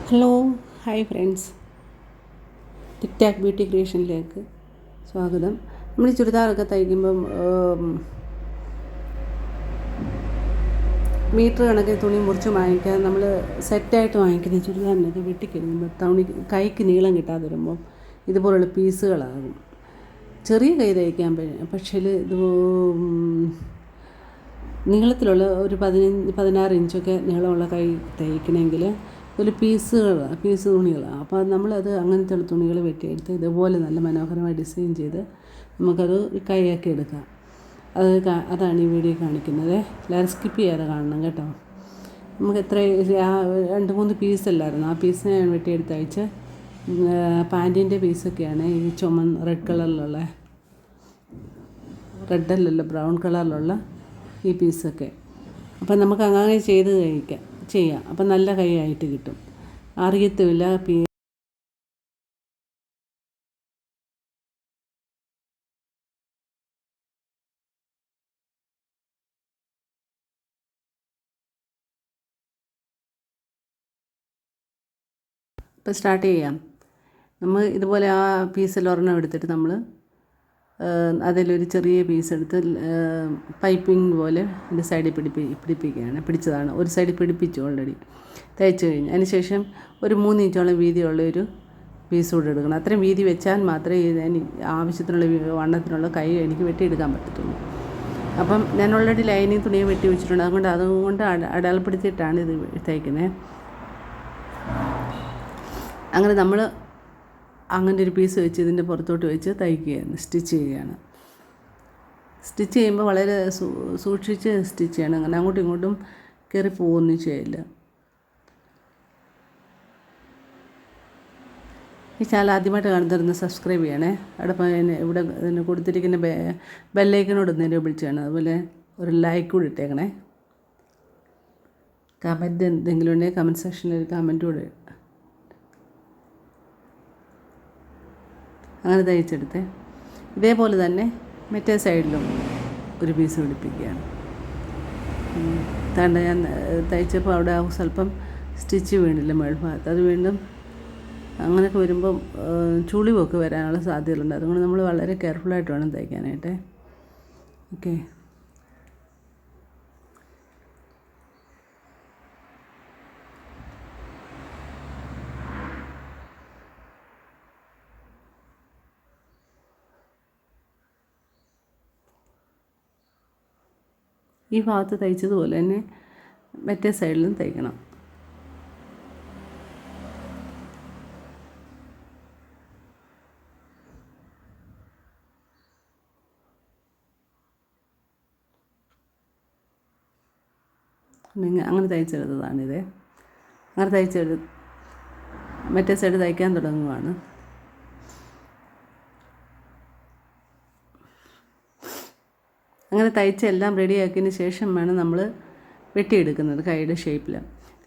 Hello hi friends, ടിക് Tak beauty ക്രിയേഷനിലേക്ക് സ്വാഗതം. നമ്മൾ ചുരിദാറൊക്കെ തയ്ക്കുമ്പം മീറ്റർ കണക്കിന് തുണി മുറിച്ച് വാങ്ങിക്കാൻ നമ്മൾ സെറ്റായിട്ട് വാങ്ങിക്കുന്ന ചുരിദാറിനൊക്കെ വെട്ടിക്കഴിയുമ്പോൾ കൈക്ക് നീളം കിട്ടാതെ വരുമ്പം ഇതുപോലുള്ള പീസുകളാകും. ചെറിയ കൈ തയ്ക്കാൻ പക്ഷേ ഇത് നീളത്തിലുള്ള ഒരു 16 ഇഞ്ചൊക്കെ നീളമുള്ള കൈ തയ്ക്കണമെങ്കിൽ ഒരു പീസ് തുണികളാണ്. അപ്പോൾ നമ്മളത് അങ്ങനത്തെ തുണികൾ വെട്ടിയെടുത്ത് ഇതുപോലെ നല്ല മനോഹരമായി ഡിസൈൻ ചെയ്ത് നമുക്കത് കൈയാക്കി എടുക്കാം. അതാണ് ഈ വീഡിയോ കാണിക്കുന്നത്. എല്ലാവരും സ്കിപ്പ് ചെയ്യാതെ കാണണം കേട്ടോ. നമുക്ക് എത്ര 2-3 പീസല്ലായിരുന്നു, ആ പീസിനെ ഞാൻ വെട്ടിയെടുത്ത് അയച്ച് പാൻറ്റിൻ്റെ പീസൊക്കെയാണ് ഈ റെഡ് കളറിലുള്ള, റെഡല്ലല്ലോ ബ്രൗൺ കളറിലുള്ള ഈ പീസൊക്കെ. അപ്പം നമുക്ക് അങ്ങനെ ചെയ്യാം. അപ്പം നല്ല കൈയായിട്ട് കിട്ടും, അറിയത്തുമില്ല. ഇപ്പം സ്റ്റാർട്ട് ചെയ്യാം. നമ്മൾ ഇതുപോലെ ആ പീസിൽ ഒരെണ്ണം എടുത്തിട്ട് നമ്മൾ അതിലൊരു ചെറിയ പീസ് എടുത്ത് പൈപ്പിംഗ് പോലെ എൻ്റെ സൈഡിൽ പിടിച്ചതാണ്. ഒരു സൈഡിൽ പിടിപ്പിച്ചു ഓൾറെഡി തയ്ച്ച് കഴിഞ്ഞ്. അതിന് ശേഷം ഒരു 3 ഇഞ്ചോളം വീതിയുള്ള ഒരു പീസ് കൂടെ എടുക്കണം. അത്രയും വീതി വെച്ചാൽ മാത്രമേ ആവശ്യത്തിനുള്ള വണ്ണത്തിനുള്ള കൈ എനിക്ക് വെട്ടിയെടുക്കാൻ പറ്റത്തുള്ളൂ. അപ്പം ഞാൻ ഓൾറെഡി ലൈനിങ് തുണിയെ വെട്ടി വെച്ചിട്ടുണ്ട്, അതുകൊണ്ട് അടയാളപ്പെടുത്തിയിട്ടാണ് ഇത് തയ്ക്കുന്നത്. അങ്ങനെ നമ്മൾ അങ്ങനെ ഒരു പീസ് വെച്ച് ഇതിൻ്റെ പുറത്തോട്ട് വെച്ച് തയ്ക്കുകയാണ്, സ്റ്റിച്ച് ചെയ്യുകയാണ്. സ്റ്റിച്ച് ചെയ്യുമ്പോൾ വളരെ സൂക്ഷിച്ച് സ്റ്റിച്ച് ചെയ്യണം. അങ്ങനെ അങ്ങോട്ടും ഇങ്ങോട്ടും കയറി പോവുകയൊന്നും ചെയ്യില്ല. ഈ ചാനൽ ആദ്യമായിട്ട് കാണുന്നവരൊന്ന് സബ്സ്ക്രൈബ് ചെയ്യണേ. ഇവിടെ കൊടുത്തിരിക്കുന്ന ബെല്ലൈക്കനോട് ഒന്ന് വിളിച്ചാണ്. അതുപോലെ ഒരു ലൈക്ക് കൂടി ഇട്ടേക്കണേ. കമൻറ്റ് എന്തെങ്കിലും ഉണ്ടെങ്കിൽ കമൻറ്റ് സെക്ഷനിൽ ഒരു കമൻറ്റ് കൂടെ. അങ്ങനെ തയ്ച്ചെടുത്ത് ഇതേപോലെ തന്നെ മറ്റേ സൈഡിലും ഒരു പീസ് പിടിപ്പിക്കുകയാണ്. താണ്ട ഞാൻ തയ്ച്ചപ്പോൾ അവിടെ സ്വല്പം സ്റ്റിച്ച് വീണില്ല മേൽഭാഗത്ത്. അത് വീണ്ടും അങ്ങനെയൊക്കെ വരുമ്പം ചുളിവൊക്കെ വരാനുള്ള സാധ്യതകളുണ്ട്. അതുകൊണ്ട് നമ്മൾ വളരെ കെയർഫുള്ളായിട്ട് വേണം തയ്ക്കാനായിട്ട്. ഓക്കെ, ഈ ഭാഗത്ത് തയ്ച്ചതുപോലെ തന്നെ മറ്റേ സൈഡിലും തയ്ക്കണം. അങ്ങനെ തയ്ച്ചെടുത്തതാണിത്. അങ്ങനെ മറ്റേ സൈഡ് തയ്ക്കാൻ തുടങ്ങുകയാണ്. അങ്ങനെ തയ്ച്ചെല്ലാം റെഡിയാക്കിയതിന് ശേഷം വേണം നമ്മൾ വെട്ടിയെടുക്കുന്നത് കൈയുടെ ഷേപ്പിൽ.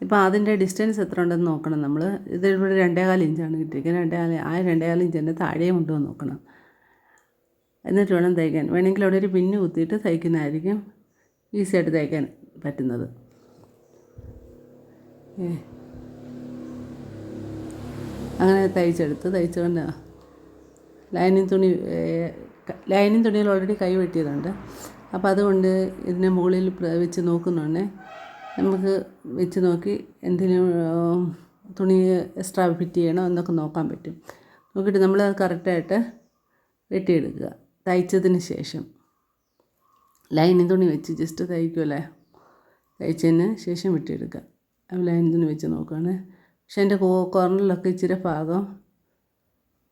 ഇപ്പോൾ അതിൻ്റെ ഡിസ്റ്റൻസ് എത്ര ഉണ്ടെന്ന് നോക്കണം. നമ്മൾ ഇതിവിടെ 2.25 ഇഞ്ചാണ് കിട്ടിയിരിക്കുന്നത്. 2.25 ഇഞ്ചിൻ്റെ താഴെയും ഉണ്ടോ എന്ന് നോക്കണം. എന്നിട്ട് വേണം തയ്ക്കാൻ. വേണമെങ്കിൽ അവിടെ ഒരു പിന്ന് കുത്തിയിട്ട് തയ്ക്കുന്നതായിരിക്കും ഈസിയായിട്ട് തയ്ക്കാൻ പറ്റുന്നത്. അങ്ങനെ തയ്ച്ചുകൊണ്ട് ലൈനിങ് തുണിയിൽ ഓൾറെഡി കൈ വെട്ടിയതുണ്ട്. അപ്പോൾ അതുകൊണ്ട് ഇതിനെ മുകളിൽ വെച്ച് നോക്കുന്നുണ്ട്. നമുക്ക് വെച്ച് നോക്കി എന്തെങ്കിലും തുണി എക്സ്ട്രാ ഫിറ്റ് ചെയ്യണോ എന്നൊക്കെ നോക്കാൻ പറ്റും. നോക്കിയിട്ട് നമ്മളത് കറക്റ്റായിട്ട് വെട്ടിയെടുക്കുക. തയ്ച്ചതിന് ശേഷം ലൈനിങ് തുണി വെച്ച് ജസ്റ്റ് തയ്ക്കുമല്ലേ, തയ്ച്ചതിന് ശേഷം വെട്ടിയെടുക്കുക. ലൈനിങ് തുണി വെച്ച് നോക്കുകയാണ്. പക്ഷേ എൻ്റെ കോർണറിലൊക്കെ ഇച്ചിരി ഭാഗം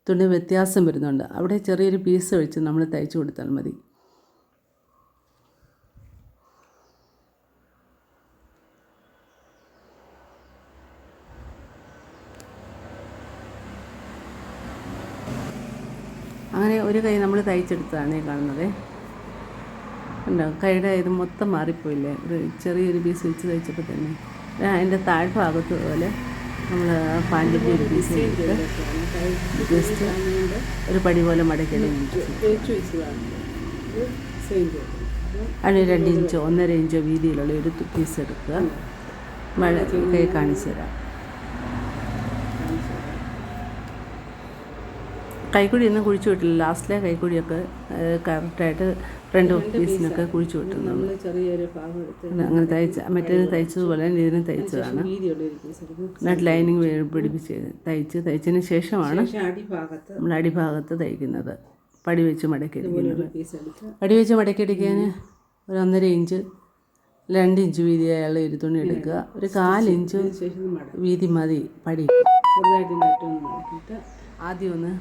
തുണി വ്യത്യാസം വരുന്നുണ്ട്. അവിടെ ചെറിയൊരു പീസ് വെച്ച് നമ്മൾ തയ്ച്ചു കൊടുത്താൽ മതി. അങ്ങനെ ഒരു കൈ നമ്മൾ തയ്ച്ചെടുത്തതാണ് ഈ കാണുന്നത്. ഉണ്ടോ, കൈയുടെ ഇത് മൊത്തം മാറിപ്പോയില്ലേ. ഒരു ചെറിയൊരു പീസ് വെച്ച് തയ്ച്ചപ്പോൾ തന്നെ അതിൻ്റെ താഴ്ഭാഗത്ത് പോലെ നമ്മൾ പാൻറ്റിൻ്റെ ഒരു പീസ് ജസ്റ്റ് ഒരു പടി പോലെ മടക്കി അതിന് 2 ഇഞ്ചോ 1.5 ഇഞ്ചോ വീതിയിലുള്ള ഒരു പീസ് എടുക്കുക. കൈ കാണിച്ചു തരാം. കൈക്കുഴിയൊന്നും കുഴിച്ചു വിട്ടില്ല. ലാസ്റ്റിലെ കൈക്കുഴിയൊക്കെ കറക്റ്റായിട്ട് ഫ്രണ്ട് പീസിനൊക്കെ കുഴിച്ചു വിട്ടുന്നു. നമ്മൾ ചെറിയൊരു ഭാഗം എടുത്ത് അങ്ങനെ മറ്റേതിന് തയ്ച്ചതുപോലെ തന്നെ ഇതിനും തയ്ച്ചതാണ്. എന്നിട്ട് ലൈനിങ് പിടിപ്പിച്ച് തയ്ച്ചതിന് ശേഷമാണ് നമ്മൾ അടിഭാഗത്ത് തയ്ക്കുന്നത്. പടി വെച്ച് മടക്കിയടിക്കുന്നത്. പടി വെച്ച് മടക്കിയടിക്കാൻ ഒരു 1.5 ഇഞ്ച് 2 ഇഞ്ച് വീതിയായുള്ള ഒരു തുണി എടുക്കുക. ഒരു 1/4 ഇഞ്ച് വീതി മതി പടി. ആദ്യം ഒന്ന്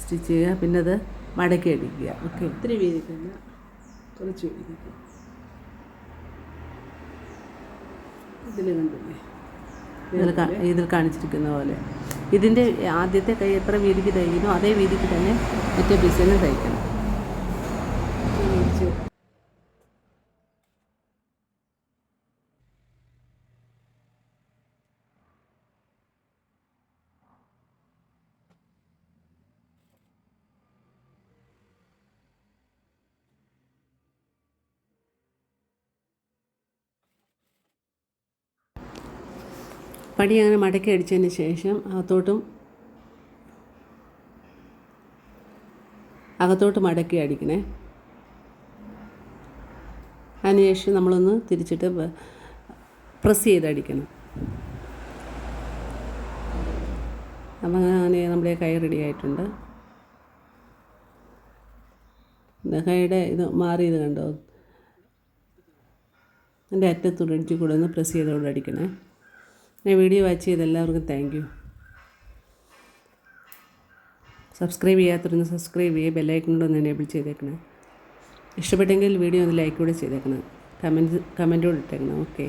സ്റ്റിച്ച് ചെയ്യുക, പിന്നെ അത് മടക്കി അടിക്കുക. ഓക്കെ, ഒത്തിരി വീതിക്കല്ല, കുറച്ച് വീതിക്കുക. ഇതിൽ കാണിച്ചിരിക്കുന്ന പോലെ ഇതിൻ്റെ ആദ്യത്തെ കൈ എത്ര വീതിക്ക് തയ്ക്കുന്നു അതേ വീതിക്ക് തന്നെ മറ്റേ പീസിനും തയ്ക്കണം. പടി അങ്ങനെ മടക്കി അടിച്ചതിന് ശേഷം അകത്തോട്ട് മടക്കി അടിക്കണേ. അതിനുശേഷം നമ്മളൊന്ന് തിരിച്ചിട്ട് പ്രസ് ചെയ്ത് അടിക്കണം. അപ്പം അങ്ങനെ നമ്മുടെ കൈ റെഡി ആയിട്ടുണ്ട്. കൈയുടെ ഇത് മാറിയത് കണ്ടോ? എൻ്റെ അറ്റത്തൂടെ അടിച്ച് കൂടെ ഒന്ന് പ്രസ് ചെയ്തോടെ അടിക്കണേ. ഞാൻ വീഡിയോ വാച്ച് ചെയ്ത് എല്ലാവർക്കും താങ്ക് യു. സബ്സ്ക്രൈബ് ചെയ്യാത്തവരൊന്ന് സബ്സ്ക്രൈബ് ചെയ്യുക, ബെല്ലൈക്കൺ ഒന്ന് എനേബിൾ ചെയ്തേക്കണം. ഇഷ്ടപ്പെട്ടെങ്കിൽ വീഡിയോ ഒന്ന് ലൈക്ക് കൂടെ ചെയ്തേക്കണം, കമൻറ്റ് കൂടെ ഇട്ടേക്കണം. ഓക്കെ.